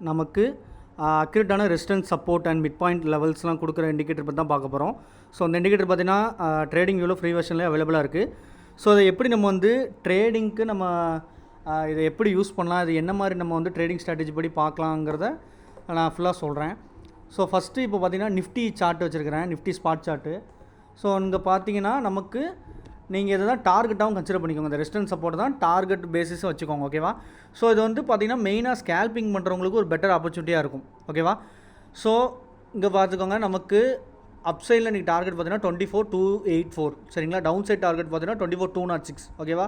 நமக்கு அக்யூரேட்டான resistance support and mid point லெவல்ஸ்லாம் கொடுக்குற இண்டிகேட்டர் பற்றி தான் பார்க்க போகிறோம். ஸோ அந்த இண்டிகேட்டர் பார்த்தீங்கன்னா ட்ரேடிங் வியூவில் ஃப்ரீ வெர்ஷன்லேயே அவைலபிளாக இருக்குது. ஸோ அதை எப்படி நம்ம வந்து ட்ரேடிங்க்கு நம்ம இதை எப்படி யூஸ் பண்ணலாம், இது என்ன மாதிரி நம்ம வந்து ட்ரேடிங் ஸ்ட்ராட்டஜி படி பார்க்கலாங்கிறத நான் ஃபுல்லாக சொல்கிறேன். ஸோ ஃபஸ்ட்டு இப்போ பார்த்தீங்கன்னா நிஃப்டி சார்ட் வச்சுருக்கிறேன், நிஃப்டி ஸ்பாட் சார்ட்டு. ஸோ இங்கே பார்த்தீங்கன்னா நமக்கு நீங்கள் இதை தான் டார்கெட்டாகவும் கன்சிடர் பண்ணிக்கோங்க. இந்த ரெசிஸ்டன்ஸ் சப்போர்ட் தான் டார்கெட் பேசிஸும் வச்சுக்கோங்க, ஓகேவா. ஸோ இது வந்து பார்த்திங்கன்னா மெயினாக ஸ்கேல்பிங் பண்ணுறவங்களுக்கு ஒரு பெட்டர் ஆப்பர்ச்சுனிட்டியாக இருக்கும், ஓகேவா. ஸோ இங்கே பார்த்துக்கோங்க, நமக்கு அப் சைடில் இன்றைக்கி டார்கெட் பார்த்தீங்கன்னா 24,284, சரிங்களா. டவுன் சைட் டார்கெட் பார்த்தீங்கன்னா 24,206, ஓகேவா.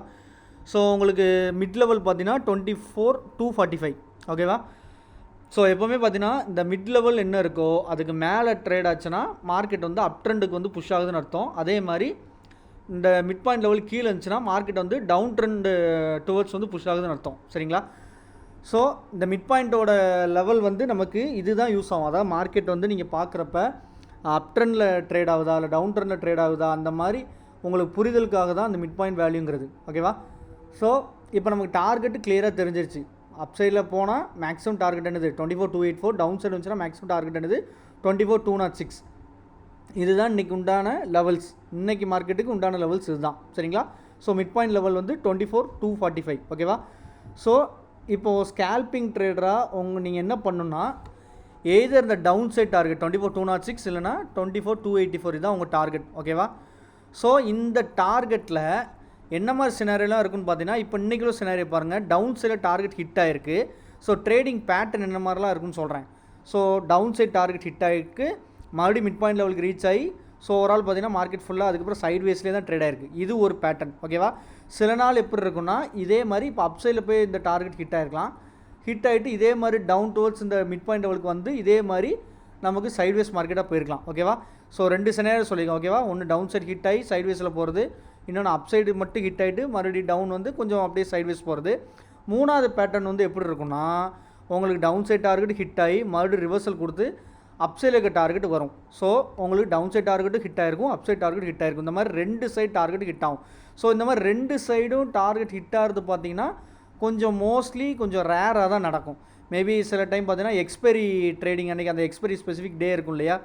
ஸோ உங்களுக்கு மிட் லெவல் பார்த்தீங்கன்னா 24,245, ஓகேவா. ஸோ எப்போவுமே பார்த்தீங்கன்னா இந்த மிட் லெவல் என்ன இருக்கோ அதுக்கு மேலே ட்ரேட் ஆச்சுன்னா மார்க்கெட் வந்து அப் ட்ரெண்டுக்கு வந்து புஷ் ஆகுதுன்னு அர்த்தம். அதே மாதிரி இந்த மிட் பாயிண்ட் லெவல் கீழே இருந்துச்சுன்னா மார்க்கெட் வந்து டவுன் ட்ரெண்டு டுவர்ட்ஸ் வந்து புஷ் ஆகுதுன்னு அர்த்தம், சரிங்களா. ஸோ இந்த மிட் பாயிண்ட்டோட லெவல் வந்து நமக்கு இதுதான் யூஸ் ஆகும். அதாவது மார்க்கெட் வந்து நீங்கள் பார்க்குறப்ப அப் ட்ரெண்டில் ட்ரேட் ஆகுதா இல்லை டவுன் ட்ரெண்டில் ட்ரேட் ஆகுதா அந்த மாதிரி உங்களுக்கு புரிதலுக்காக தான் அந்த மிட் பாயிண்ட் வேல்யூங்கிறது, ஓகேவா. ஸோ இப்போ நமக்கு டார்கெட்டு கிளியராக தெரிஞ்சிருச்சு. அப் சைடில் போனால் மேக்ஸிமம் டார்கெட் என்னது 24,284, டவுன் சைடு வந்துச்சுன்னா மேக்ஸிமம் டார்கெட் என்னது 24,206. இதுதான் இன்றைக்கி உண்டான லெவல்ஸ், இன்றைக்கி மார்க்கெட்டுக்கு உண்டான லெவல்ஸ் இதுதான், சரிங்களா. ஸோ மிட் பாயிண்ட் லெவல் வந்து 24,245, ஓகேவா. ஸோ இப்போது ஸ்கேல்பிங் ட்ரேடராக நீங்கள் என்ன பண்ணணுன்னா எய்தர் இந்த டவுன் சைட் டார்கெட் 24,206 இல்லைனா 24,284 இதுதான் உங்கள் டார்கெட், ஓகேவா. ஸோ இந்த டார்கெட்டில் என்ன மாதிரி சினாரியோலாம் இருக்குன்னு பார்த்தீங்கன்னா இப்போ இன்றைக்குள்ள சினாரியோ பாருங்கள், டவுன் சைடில் டார்கெட் ஹிட் ஆகிருக்கு. ஸோ ட்ரேடிங் பேட்டர்ன் என்ன மாதிரிலாம் இருக்குன்னு சொல்கிறேன். So down side target hit ஆகிருக்கு, மறுபடியும் மிட் பாயிண்ட் லெவலுக்கு ரீச் ஆகி ஸோ ஓவரால் பார்த்தீங்கன்னா மார்க்கெட் ஃபுல்லாக அதுக்கப்புறம் சைட் வேஸ்லேயே தான் ட்ரேட் ஆயிருக்கு. இது ஒரு பேட்டர்ன், ஓகேவா. சில நாள் எப்படி இருக்குன்னா இதே மாதிரி இப்போ அப் சைடில் போய் இந்த டார்கெட் ஹிட் ஆகிருக்கலாம், ஹிட் ஆகிட்டு இதே மாதிரி டவுன் டுவர்ட்ஸ் இந்த மிட் பாயிண்ட் லெவலுக்கு வந்து இதே மாதிரி நமக்கு சைட்வேஸ் மார்க்கெட்டாக போயிருக்கலாம், ஓகேவா. ஸோ ரெண்டு சினாரியோ சொல்லிக்கலாம், ஓகேவா. ஒன்று டவுன் சைட் ஹிட் ஆகி சைட்வேஸில் போகிறது, இன்னொன்று அப் சைடு மட்டும் ஹிட் ஆகிட்டு மறுபடியும் டவுன் வந்து கொஞ்சம் அப்படியே சைட்வேஸ் போகிறது. மூணாவது பேட்டர்ன் வந்து எப்படி இருக்குன்னா உங்களுக்கு டவுன் சைட் டார்கெட் ஹிட் ஆகி மறுபடியும் ரிவர்சல் கொடுத்து அப் சைடில் இருக்க டார்கெட் வரும். ஸோ உங்களுக்கு டவுன் சைட் டார்கெட்டும் ஹிட் ஆகிருக்கும், அப் சைட் டார்கெட் ஹிட் ஆகிருக்கும். இந்த மாதிரி ரெண்டு சைட் டார்கெட் ஹிட் ஆகும். ஸோ இந்த மாதிரி ரெண்டு சைடும் டார்கெட் ஹிட் ஆகிறது பார்த்தீங்கன்னா கொஞ்சம் மோஸ்ட்லி கொஞ்சம் ரேராக தான் நடக்கும். மேபி சில டைம் பார்த்தீங்கன்னா எக்ஸ்பைரி ட்ரேடிங் அன்றைக்கி அந்த எக்ஸ்பைரி ஸ்பெசிஃபிக் டே இருக்கும் இல்லையா,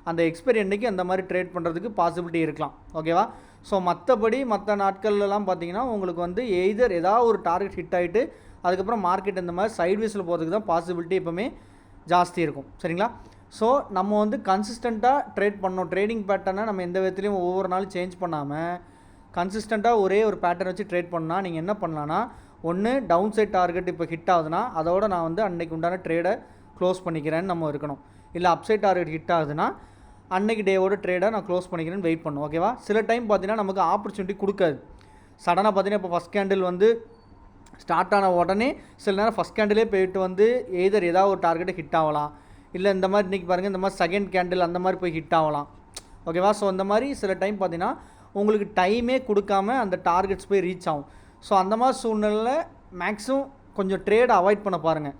அந்த எக்ஸ்பைரி அன்றைக்கி அந்த மாதிரி ட்ரேட் பண்ணுறதுக்கு பாசிபிலிட்டி இருக்கலாம், ஓகேவா. ஸோ மற்றபடி மற்ற நாட்கள்லாம் பார்த்தீங்கன்னா உங்களுக்கு வந்து எய்தர் ஏதாவது ஒரு டார்கெட் ஹிட் ஆகிட்டு அதுக்கப்புறம் மார்க்கெட் இந்த மாதிரி சைட்வேஸில் போகிறதுக்கு தான் பாசிபிலிட்டி எப்போவுமே ஜாஸ்தி இருக்கும், சரிங்களா. ஸோ நம்ம வந்து கன்சிஸ்டண்ட்டாக ட்ரேட் பண்ணோம். ட்ரேடிங் பேட்டர்னை நம்ம எந்த விதத்துலையும் ஒவ்வொரு நாளும் சேஞ்ச் பண்ணாமல் கன்சிஸ்டண்ட்டாக ஒரே ஒரு பேட்டர்ன் வச்சு ட்ரேட் பண்ணால் நீங்கள் என்ன பண்ணலான்னா, ஒன்று டவுன் சைட் டார்கெட் இப்போ ஹிட் ஆகுதுன்னா அதோட நான் வந்து அன்றைக்கி உண்டான ட்ரேடை க்ளோஸ் பண்ணிக்கிறேன்னு நம்ம இருக்கணும். இல்லை அப் சைட் டார்கெட் ஹிட் ஆகுதுன்னா அன்றைக்கி டேவோட ட்ரேடை நான் க்ளோஸ் பண்ணிக்கிறேன்னு வெயிட் பண்ணும், ஓகேவா. சில டைம் பார்த்தீங்கன்னா நமக்கு ஆப்பர்ச்சுனிட்டி கொடுக்காது. சடனாக பார்த்தீங்கன்னா இப்போ ஃபஸ்ட் கேண்டில் வந்து ஸ்டார்ட் ஆன உடனே சில நேரம் ஃபஸ்ட் கேண்டிலே போயிட்டு வந்து எய்தர் ஏதாவது ஒரு டார்கெட்டை ஹிட் ஆகலாம், இல்லை இந்த மாதிரி இன்றைக்கி பாருங்கள் இந்த மாதிரி செகண்ட் கேண்டில் அந்த மாதிரி போய் ஹிட் ஆகலாம், ஓகேவா. ஸோ இந்த மாதிரி சில டைம் பார்த்தீங்கன்னா உங்களுக்கு டைமே கொடுக்காம அந்த டார்கெட்ஸ் போய் ரீச் ஆகும். ஸோ அந்த மாதிரி சூழ்நிலையில் மேக்ஸிமம் கொஞ்சம் ட்ரேடை அவாய்ட் பண்ண பாருங்கள்,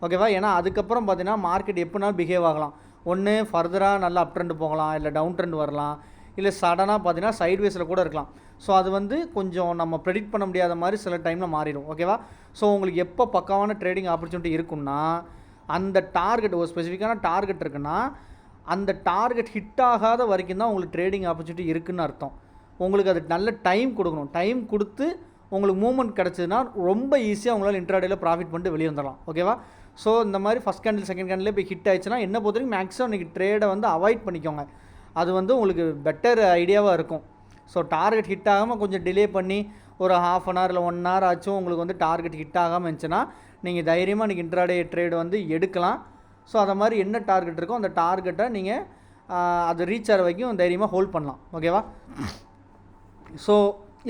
ஓகேவா. ஏன்னா அதுக்கப்புறம் பார்த்தீங்கன்னா மார்க்கெட் எப்படினாலும் பிஹேவ் ஆகலாம். ஒன்று ஃபர்தராக நல்லா அப் ட்ரெண்ட் போகலாம், இல்லை டவுன் ட்ரெண்ட் வரலாம், இல்லை சடனாக பார்த்தீங்கன்னா சைட்வேஸில் கூட இருக்கலாம். ஸோ அது வந்து கொஞ்சம் நம்ம ப்ரெடிக்ட் பண்ண முடியாத மாதிரி சில டைமில் மாறிடும், ஓகேவா. ஸோ உங்களுக்கு எப்போ பக்காவான ட்ரேடிங் ஆப்பர்ச்சுனிட்டி இருக்குன்னா அந்த டார்கெட் ஒரு ஸ்பெசிஃபிக்கான டார்கெட் இருக்குன்னா அந்த டார்கெட் ஹிட் ஆகாத வரைக்கும் தான் உங்களுக்கு ட்ரேடிங் ஆப்பர்ச்சுனிட்டி இருக்குதுன்னு அர்த்தம். உங்களுக்கு அது நல்ல டைம் கொடுக்கணும். டைம் கொடுத்து உங்களுக்கு மூவ்மெண்ட் கிடச்சிதுன்னா ரொம்ப ஈஸியாக உங்களால் இன்ட்ராடேயில் ப்ராஃபிட் பண்ணிட்டு வெளியே வந்துடலாம், ஓகேவா. ஸோ இந்த மாதிரி ஃபஸ்ட் கேண்டில் செகண்ட் கேண்டில் போய் ஹிட் ஆயிடுச்சுன்னா என்ன பொறுத்தவரைக்கும் மேக்ஸிமம் இன்றைக்கி ட்ரேடை வந்து அவாய்ட் பண்ணிக்கோங்க. அது வந்து உங்களுக்கு பெட்டர் ஐடியாவாக இருக்கும். ஸோ டார்கெட் ஹிட் ஆகாமல் கொஞ்சம் டிலே பண்ணி ஒரு ஹாஃப் அன் ஹவர் இல்லை 1 hour ஆச்சும் உங்களுக்கு வந்து டார்கெட் ஹிட் ஆகாமல் இருந்துச்சுன்னா நீங்கள் தைரியமாக இன்றைக்கி இன்ட்ராடே ட்ரேடு வந்து எடுக்கலாம். ஸோ அதை மாதிரி என்ன டார்கெட் இருக்கோ அந்த டார்கெட்டை நீங்கள் அது ரீச் ஆகிற வரைக்கும் தைரியமாக ஹோல்ட் பண்ணலாம், ஓகேவா. ஸோ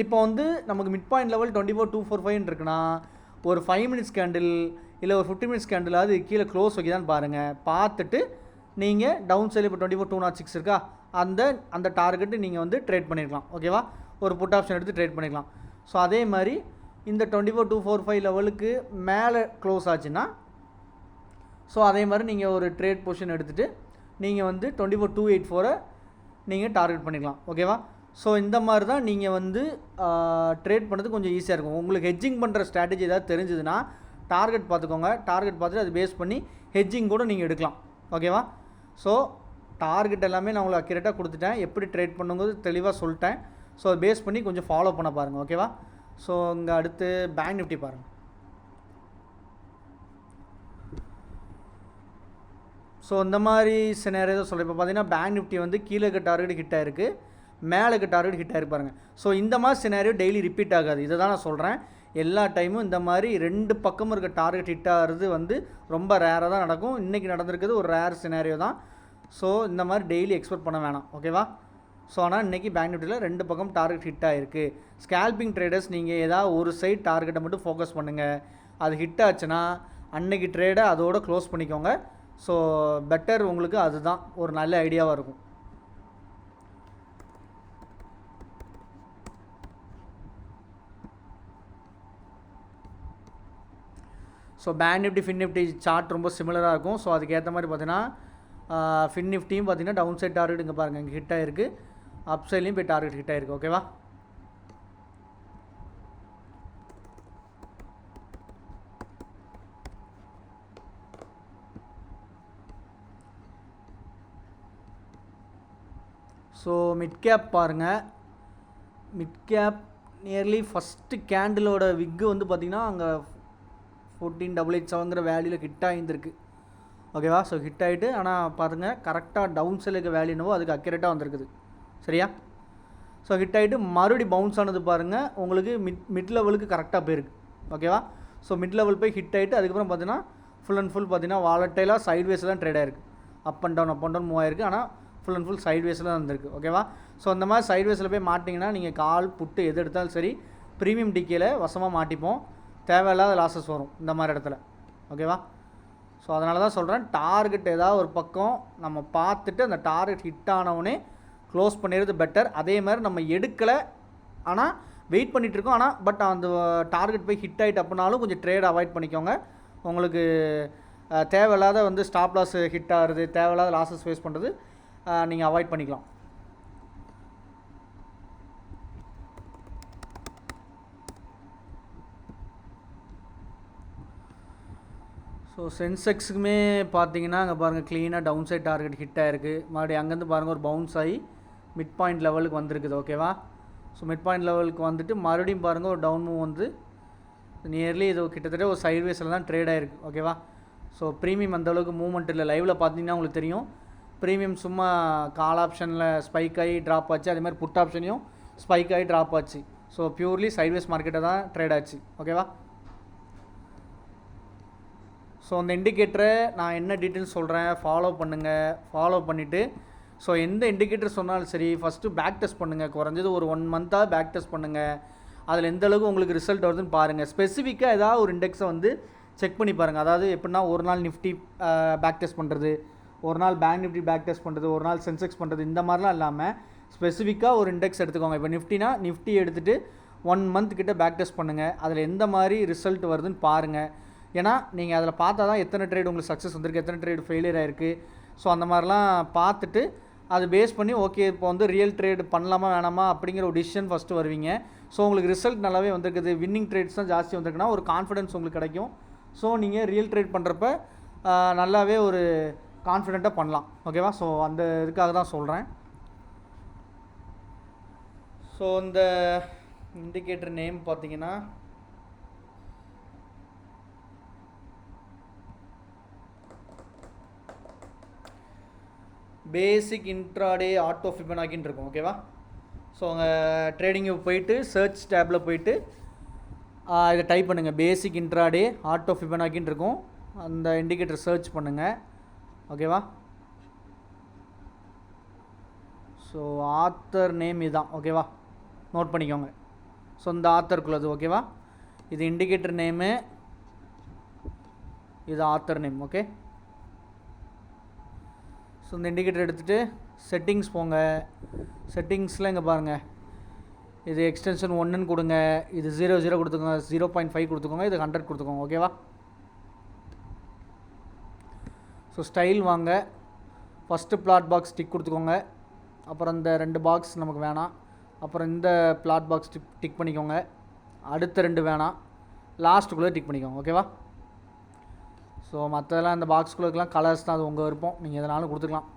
இப்போ வந்து நமக்கு மிட் பாயிண்ட் லெவல் 24,245 இருக்குன்னா ஒரு 5 minutes கேண்டில் இல்லை ஒரு 15 minutes கேண்டில் அது கீழே க்ளோஸ் வைக்கிதான்னு பாருங்கள். பார்த்துட்டு நீங்கள் டவுன் சைடில் இப்போ 24,206 இருக்கா அந்த டார்கெட்டு நீங்கள் வந்து ட்ரேட் பண்ணியிருக்கலாம், ஓகேவா. ஒரு புட் ஆப்ஷன் எடுத்து ட்ரேட் பண்ணிக்கலாம். ஸோ அதே மாதிரி இந்த 24,245 லெவலுக்கு மேலே க்ளோஸ் ஆச்சுன்னா ஸோ அதே மாதிரி நீங்கள் ஒரு ட்ரேட் பொசிஷன் எடுத்துகிட்டு நீங்கள் வந்து 24,284 நீங்கள் டார்கெட் பண்ணிக்கலாம், ஓகேவா. ஸோ இந்த மாதிரி தான் நீங்கள் வந்து ட்ரேட் பண்ணுறது கொஞ்சம் ஈஸியாக இருக்கும். உங்களுக்கு ஹெட்ஜிங் பண்ணுற ஸ்ட்ராட்டஜி ஏதாவது தெரிஞ்சதுன்னா டார்கெட் பார்த்துக்கோங்க. டார்கெட் பார்த்துட்டு அது பேஸ் பண்ணி ஹெட்ஜிங் கூட நீங்கள் எடுக்கலாம். ஓகேவா? ஸோ டார்கெட் எல்லாமே நான் உங்களுக்கு அக்யூரேட்டாக கொடுத்துட்டேன். எப்படி ட்ரேட் பண்ணுங்கிறது தெளிவாக சொல்லிட்டேன். ஸோ அதை பேஸ் பண்ணி கொஞ்சம் ஃபாலோ பண்ண பாருங்கள். ஓகேவா? ஸோ இங்கே அடுத்து பேங்க் நிஃப்டி பாருங்கள். ஸோ இந்த மாதிரி சினாரியோ தான் சொல்கிறேன். இப்போ பார்த்தீங்கன்னா பேங்க் நிஃப்டி வந்து கீழே இருக்க டார்கெட் ஹிட் ஆயிருக்கு, மேலே இருக்க டார்கெட் ஹிட் ஆயிருக்கு பாருங்கள். ஸோ இந்த மாதிரி சினாரியோ டெய்லி ரிப்பீட் ஆகாது. இதை தான் நான் சொல்கிறேன். எல்லா டைமும் இந்த மாதிரி 2 பக்கமும் இருக்க டார்கெட் ஹிட் ஆகிறது வந்து ரொம்ப ரேராக தான் நடக்கும். இன்றைக்கி நடந்திருக்குது ஒரு ரேர் சினாரியோ தான். ஸோ இந்த மாதிரி டெய்லி எக்ஸ்பெக்ட் பண்ண வேணாம். ஓகேவா? ஸோ ஆனால் இன்றைக்கி பேங்க் நிஃப்டியில் 2 பக்கம் டார்கெட் ஹிட் ஆகிருக்கு. ஸ்கேல்பிங் ட்ரேடர்ஸ் நீங்கள் ஏதாவது ஒரு சைட் டார்கெட்டை மட்டும் ஃபோக்கஸ் பண்ணுங்கள். அது ஹிட் ஆச்சுன்னா அன்றைக்கி ட்ரேடை அதோடு க்ளோஸ் பண்ணிக்கோங்க. ஸோ பெட்டர், உங்களுக்கு அதுதான் ஒரு நல்ல ஐடியாவாக இருக்கும். So Bank Nifty Fin Nifty chart ரொம்ப சிமிலராக இருக்கும். ஸோ அதுக்கேற்ற மாதிரி பார்த்தீங்கன்னா ஃபின் நிஃப்டியும் பார்த்தீங்கன்னா டவுன் சைட் டார்கெட் இங்கே பாருங்கள் இங்கே ஹிட் ஆகிருக்கு, அப் சைட்லேயும் போய் டார்கெட் ஹிட் ஆகிருக்கு. ஓகேவா? ஸோ மிட் கேப் பாருங்கள். மிட் கேப் நியர்லி ஃபஸ்ட்டு கேண்டிலோட விக்கு வந்து பார்த்திங்கன்னா அங்கே 14887ங்கிற வேல்யூவில் ஹிட் ஆகியிருந்திருக்கு. ஓகேவா? ஸோ ஹிட் ஆகிட்டு ஆனால் பாருங்கள் கரெக்டாக டவுன் சைடில் இருக்க வேல்யூ என்னவோ அதுக்கு அக்யூரேட்டாக வந்திருக்குது. சரியா? ஸோ ஹிட் ஆகிட்டு மறுபடி பவுன்ஸ் ஆனது பாருங்கள் உங்களுக்கு மிட் லெவலுக்கு கரெக்டாக போயிருக்கு. ஓகேவா? ஸோ மிட் லெவல் போய் ஹிட் ஆகிட்டு அதுக்கப்புறம் பார்த்தீங்கன்னா ஃபுல் அண்ட் ஃபுல் பார்த்தீங்கன்னா வாலட்டைலாக சைட்வேஸில் தான் ட்ரேட் ஆகிருக்கு. அப் அண்ட் டவுன் மூவ் ஆயிருக்கு. ஆனால் ஃபுல் அண்ட் ஃபுல் சைட்வேஸில் தான் வந்திருக்கு. ஓகேவா? ஸோ அந்த மாதிரி சைட்வேஸில் போய் மாட்டிங்கன்னா நீங்கள் கால் புட்டு எது எடுத்தாலும் சரி ப்ரீமியம் டிகேயில் வசமாக மாட்டிப்போம். தேவையில்லாத லாஸஸ் வரும் இந்த மாதிரி இடத்துல. ஓகேவா? ஸோ அதனால தான் சொல்கிறேன், டார்கெட் ஏதாவது ஒரு பக்கம் நம்ம பார்த்துட்டு அந்த டார்கெட் ஹிட் ஆனவுடனே க்ளோஸ் பண்ணிடுறது பெட்டர். அதே மாதிரி நம்ம எடுக்கலை ஆனால் வெயிட் பண்ணிகிட்ருக்கோம், ஆனால் பட் அந்த டார்கெட் போய் ஹிட் ஆகிட்டு அப்படின்னாலும் கொஞ்சம் ட்ரேட் அவாய்ட் பண்ணிக்கோங்க. உங்களுக்கு தேவையில்லாத வந்து ஸ்டாப் லாஸ் ஹிட் ஆகுறது, தேவையில்லாத லாஸஸ் ஃபேஸ் பண்ணுறது நீங்கள் அவாய்ட் பண்ணிக்கலாம். ஸோ சென்செக்ஸுக்குமே பார்த்தீங்கன்னா அங்கே பாருங்கள் க்ளீனாக டவுன் சைட் டார்கெட் ஹிட் ஆகிருக்கு. மறுபடியும் அங்கேருந்து பாருங்கள் ஒரு பவுன்ஸ் ஆகி மிட் பாயிண்ட் லெவலுக்கு வந்திருக்குது. ஓகேவா? ஸோ மிட் பாயிண்ட் லெவலுக்கு வந்துட்டு மறுபடியும் பாருங்கள் ஒரு டவுன் மூவ் வந்து நியர்லி இது கிட்டத்தட்ட ஒரு சைட்வேஸில் தான் ட்ரேட் ஆகிருக்கு. ஓகேவா? ஸோ ப்ரீமியம் அந்தளவுக்கு மூவ்மெண்ட் இல்லை. லைவில் பார்த்தீங்கன்னா உங்களுக்கு தெரியும், ப்ரீமியம் சும்மா கால் ஆப்ஷனில் ஸ்பைக் ஆகி ட்ராப் ஆச்சு, அதே மாதிரி புட் ஆப்ஷனையும் ஸ்பைக் ஆகி ட்ராப் ஆச்சு. ஸோ பியூர்லி சைட்வேஸ் மார்க்கெட்டை தான் ட்ரேட் ஆச்சு. ஓகேவா? ஸோ அந்த இண்டிகேட்டரை நான் என்ன டீட்டெயில்ஸ் சொல்கிறேன் ஃபாலோ பண்ணுங்கள். ஃபாலோ பண்ணிவிட்டு ஸோ எந்த இண்டிகேட்டர் சொன்னாலும் சரி ஃபஸ்ட்டு பேக் டெஸ்ட் பண்ணுங்கள். குறைஞ்சது ஒரு 1 மந்த்தாக பேக் டெஸ்ட் பண்ணுங்கள். அதில் எந்த அளவுக்கு உங்களுக்கு ரிசல்ட் வருதுன்னு பாருங்கள். ஸ்பெசிஃபிக்காக ஏதாவது ஒரு இண்டெக்ஸை வந்து செக் பண்ணி பாருங்கள். அதாவது எப்படின்னா ஒரு நாள் நிஃப்டி பேக் டெஸ்ட் பண்ணுறது, ஒரு நாள் பேங்க் நிஃப்டி பேக் டெஸ்ட் பண்ணுறது, ஒரு நாள் சென்செக்ஸ் பண்ணுறது, இந்த மாதிரிலாம் இல்லாமல் ஸ்பெசிஃபிக்காக ஒரு இண்டெக்ஸ் எடுத்துக்கோங்க. இப்போ நிஃப்டினா நிஃப்டி எடுத்துகிட்டு 1 மந்த் கிட்ட பேக் டெஸ்ட் பண்ணுங்கள். அதில் எந்த மாதிரி ரிசல்ட் வருதுன்னு பாருங்கள். ஏன்னா நீங்கள் அதில் பார்த்தா தான் எத்தனை ட்ரேட் உங்களுக்கு சக்ஸஸ் வந்திருக்கு, எத்தனை ட்ரேட் ஃபெயிலியர் ஆகிருக்கு. ஸோ அந்த மாதிரிலாம் பார்த்துட்டு அது பேஸ் பண்ணி ஓகே இப்போ வந்து ரியல் ட்ரேட் பண்ணலாமா வேணாமா அப்படிங்கிற ஒரு டிசிஷன் ஃபஸ்ட்டு வருவீங்க. ஸோ உங்களுக்கு ரிசல்ட் நல்லாவே வந்திருக்குது, வின்னிங் ட்ரேட்ஸ் தான் ஜாஸ்தி வந்திருக்குன்னா ஒரு கான்ஃபிடன்ஸ் உங்களுக்கு கிடைக்கும். ஸோ நீங்கள் ரியல் ட்ரேட் பண்ணுறப்ப நல்லாவே ஒரு கான்ஃபிடெண்ட்டாக பண்ணலாம். ஓகேவா? ஸோ அந்த இதுக்காக தான் சொல்கிறேன். ஸோ இந்த இண்டிகேட்டர் நேம் பார்த்தீங்கன்னா பேசிக் இன்ட்ராடே ஆட்டோ ஃபிபனாக்கின்னு இருக்கும். ஓகேவா? ஸோ உங்கள் ட்ரேடிங்கு போயிட்டு சர்ச் டேப்பில் போயிட்டு இதை டைப் பண்ணுங்கள், பேசிக் இன்ட்ராடே ஆட்டோ ஃபிபனாக்கின்னு இருக்கும். அந்த இண்டிகேட்டர் சர்ச் பண்ணுங்கள். ஓகேவா? ஸோ ஆத்தர் நேம் இதுதான். ஓகேவா? நோட் பண்ணிக்கோங்க. ஸோ இந்த ஆத்தருக்குள்ளது. ஓகேவா? இது இண்டிகேட்டர் நேமு, இது ஆத்தர் நேம். ஓகே? ஸோ இந்த இண்டிகேட்டர் எடுத்துகிட்டு செட்டிங்ஸ் போங்க. செட்டிங்ஸில் இங்கே பாருங்கள், இது எக்ஸ்டென்ஷன் 1ன்னு கொடுங்க, இது 00 கொடுத்துக்கோங்க, 0.5 கொடுத்துக்கோங்க, இது 100 கொடுத்துக்கோங்க. ஓகேவா? ஸோ ஸ்டைல் வாங்க, ஃபஸ்ட்டு பிளாட் பாக்ஸ் டிக் கொடுத்துக்கோங்க. அப்புறம் இந்த 2 பாக்ஸ் நமக்கு வேணாம். அப்புறம் இந்த பிளாட் பாக்ஸ் டிக் பண்ணிக்கோங்க. அடுத்த 2 வேணாம், லாஸ்ட்டுக்குள்ளே டிக் பண்ணிக்கோங்க. ஓகேவா? ஸோ மற்றதெல்லாம் இந்த பாக்ஸ்குள்ளேலாம் கலர்ஸ் தான், அது உங்கள் விருப்பம், நீங்கள் எதனாலும் கொடுத்துக்கலாம்.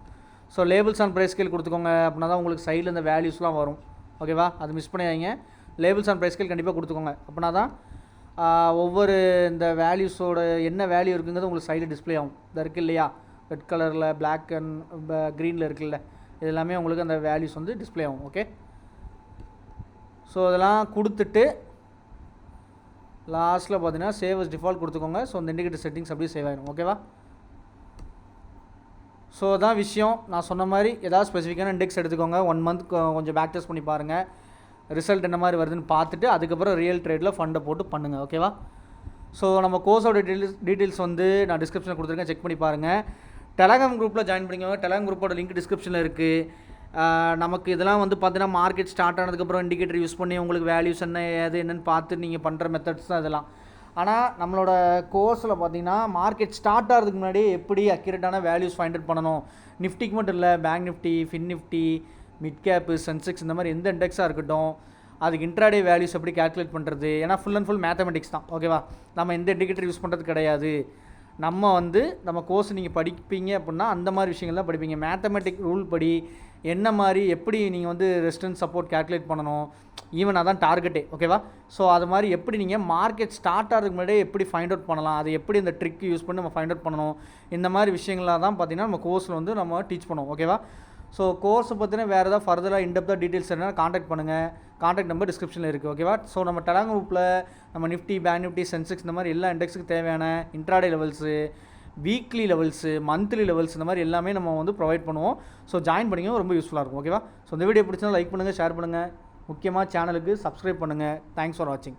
So labels and price scale கொடுத்துக்கோங்க, அப்படின்னா தான் உங்களுக்கு சைடில் இந்த வேல்யூஸ்லாம் வரும். ஓகேவா, அது மிஸ் பண்ணியாங்க. லேபிள்ஸ் அண்ட் ப்ரைஸ் ஸ்கேல் கண்டிப்பாக கொடுத்துக்கோங்க, அப்படின்னா தான் ஒவ்வொரு இந்த வேல்யூஸோட என்ன வேல்யூ இருக்குங்கிறது உங்களுக்கு சைடில் டிஸ்பிளே ஆகும். இது இருக்குது இல்லையா, ரெட் கலரில் பிளாக் அண்ட் க்ரீனில் இருக்குல்ல, இது எல்லாமே உங்களுக்கு அந்த வேல்யூஸ் வந்து டிஸ்பிளே ஆகும். ஓகே, ஸோ அதெல்லாம் கொடுத்துட்டு லாஸ்ட்டில் பார்த்தீங்கன்னா சேவ் அஸ் டிஃபால்ட் கொடுத்துக்கோங்க. ஸோ இந்த இண்டிகேட்டர் செட்டிங்ஸ் அப்படியே சேவ் ஆகிடும். ஓகேவா, ஸோ அதான் விஷயம். நான் சொன்ன மாதிரி ஏதாவது ஸ்பெசிஃபிக்கான இண்டெக்ஸ் எடுத்துக்கோங்க. 1 மந்த் கொஞ்சம் பேக் டெஸ்ட் பண்ணி பாருங்கள், ரிசல்ட் என்ன மாதிரி வருதுன்னு பார்த்துட்டு அதுக்கப்புறம் ரியல் ட்ரேடில் ஃபண்டை போட்டு பண்ணுங்கள். ஓகேவா, ஸோ நம்ம கோர்ஸோட டீட்டெயில்ஸ் வந்து நான் டிஸ்கிரிப்ஷனில் கொடுத்துருக்கேன், செக் பண்ணி பாருங்கள். டெலகிராம் குரூப்பில் ஜாயின் பண்ணிக்கோங்க. டெலகிராம் குரூப்போட லிங்க் டிஸ்கிரிப்ஷனில் இருக்குது. நமக்கு இதெல்லாம் வந்து பார்த்தீங்கன்னா மார்க்கெட் ஸ்டார்ட் ஆனதுக்கப்புறம் இண்டிகேட்டர் யூஸ் பண்ணி உங்களுக்கு வேல்யூஸ் என்ன ஏது என்னென்னு பார்த்து நீங்கள் பண்ணுற மெத்தட்ஸ் தான் இதெல்லாம். ஆனால் நம்மளோட கோர்ஸில் பார்த்தீங்கன்னா மார்க்கெட் ஸ்டார்ட் ஆகிறதுக்கு முன்னாடி எப்படி அக்யூரேட்டான வேல்யூஸ் ஃபைண்ட் அவுட் பண்ணணும், நிஃப்டிக்கு மட்டும் இல்லை, bank Nifty, Fin Nifty, mid gap, Sensex, இந்த மாதிரி எந்த இண்டெக்ஸாக இருக்கட்டும் அதுக்கு இன்ட்ராடே வேல்யூஸ் எப்படி கேல்குலேட் பண்ணுறது. ஏன்னா ஃபுல் அண்ட் ஃபுல் மேத்தமெட்டிக்ஸ் தான். ஓகேவா, நம்ம எந்த இண்டிகேட்டர் யூஸ் பண்ணுறது கிடையாது. நம்ம கோர்ஸ் நீங்கள் படிப்பீங்க அப்படின்னா அந்த மாதிரி விஷயங்கள் தான் படிப்பீங்க. மேத்தமெட்டிக் ரூல் படி என்ன மாதிரி எப்படி நீங்கள் வந்து ரெசிஸ்டன்ஸ் சப்போர்ட் கேல்குலேட் பண்ணணும், ஈவன் அதான் டார்கெட்டே. ஓகேவா, ஸோ அது மாதிரி எப்படி நீங்கள் மார்க்கெட் ஸ்டார்ட் ஆகிறதுக்கு முன்னாடியே எப்படி ஃபைண்ட் அவுட் பண்ணலாம், அது எப்படி இந்த ட்ரிக் யூஸ் பண்ணி நம்ம ஃபைண்ட் அவுட் பண்ணணும், இந்த மாதிரி விஷயங்களாக தான் பார்த்தீங்கன்னா நம்ம கோர்ஸில் வந்து நம்ம டீச் பண்ணுவோம். ஓகேவா, ஸோ கோர்ஸை பற்றின வேறு ஏதாவது ஃபர்தராக இன்டெப்த்தாக டீட்டெயில்ஸ் என்ன காண்டாக்ட் பண்ணுங்கள். காண்டாக்ட் நம்பர் டிஸ்கிரிப்ஷனில் இருக்குது. ஓகேவா, ஸோ நம்ம டெலகிராம் குரூப்பில் நம்ம நிஃப்டி, பேங்க் நிஃப்டி, சென்செக்ஸ் இந்த மாதிரி எல்லா இண்டெக்ஸுக்கு தேவையான intraday levels, weekly levels, monthly levels இந்த மாதிரி எல்லாமே நம்ம வந்து ப்ரொவைட் பண்ணுவோம். ஸோ ஜாயின் பண்ணிங்க, ரொம்ப யூஸ்ஃபுல்லாக இருக்கும். ஓகேவா, ஸோ இந்த வீடியோ பிடிச்சா லைக் பண்ணுங்கள், ஷேர் பண்ணுங்கள், முக்கியமாக சேனலுக்கு சப்ஸ்கிரைப் பண்ணுங்கள். தேங்க்ஸ் ஃபார் வாட்சிங்.